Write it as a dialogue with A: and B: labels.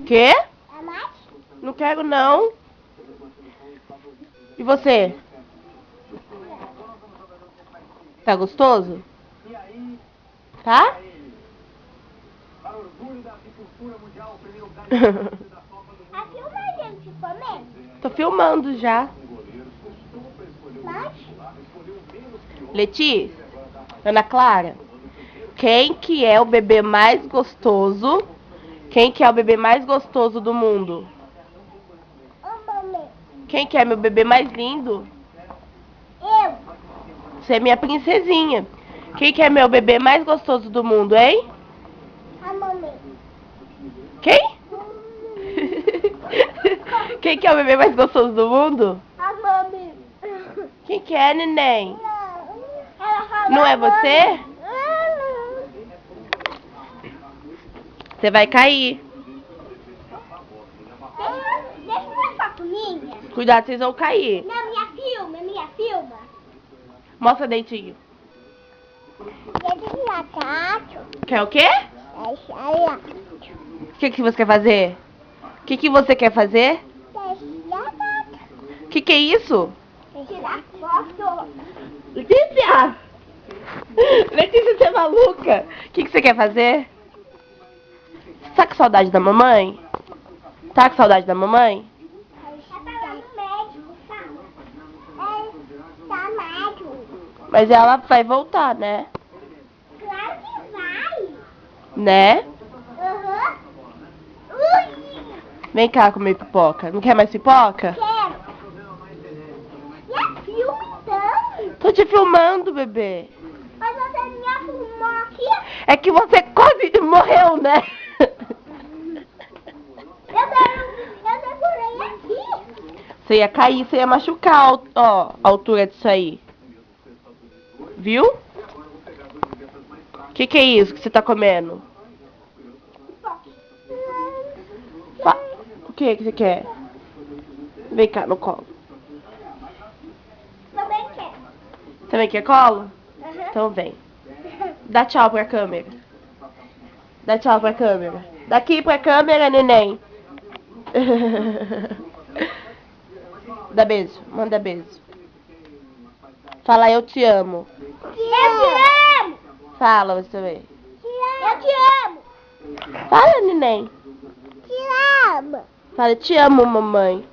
A: Quê?
B: É mais?
A: Não quero não. E você? Tá gostoso? Tá?
B: A filma a gente comendo?
A: Tô filmando já.
B: Mas?
A: Letícia, Ana Clara, quem que é o bebê mais gostoso? Quem que é o bebê mais gostoso do mundo?
B: Ô, mamãe.
A: Quem que é meu bebê mais lindo?
B: Eu.
A: Você é minha princesinha. Quem que é meu bebê mais gostoso do mundo, hein?
B: A mamãe.
A: Quem? Quem que é o bebê mais gostoso do mundo?
B: A mamãe.
A: Quem que é, neném?
B: Não. Ela falou
A: Não é
B: a mamãe.
A: você? Você vai cair.
B: Deixa eu ver foto minha.
A: Cuidado, vocês vão cair.
B: Não, minha filma.
A: Mostra dentinho.
B: Dedo na gato.
A: Quer o quê?
B: Deixa aí,
A: O que você quer fazer? O que você quer fazer?
B: deixa a gato.
A: O que é isso?
B: Tirar foto.
A: Letícia! Letícia, você é maluca? O que você quer fazer? Tá com saudade da mamãe? Tá com saudade da mamãe?
B: É pra ir no médico, sabe? É, tá médico.
A: Mas ela vai voltar, né?
B: Claro que vai.
A: Né?
B: Aham. Ui,
A: Vem cá comer pipoca. Não quer mais pipoca?
B: quero. E a filma, então?
A: Tô te filmando, bebê.
B: Mas você me filmou aqui.
A: É que você quase morreu, né?
B: Eu decorei aqui.
A: Você ia cair, você ia machucar, ó, a altura disso aí. Viu? O que é isso que você tá comendo? O que você quer? Vem cá no colo.
B: Também quero.
A: Também quer colo?
B: Aham.
A: Então vem. Dá tchau pra câmera. Dá tchau pra câmera. Daqui pra câmera, neném. Dá beijo. Manda beijo. Fala, eu te amo.
B: Eu te amo.
A: Fala você também.
B: Eu te amo.
A: Fala, neném.
B: Te amo.
A: Fala, te amo, mamãe.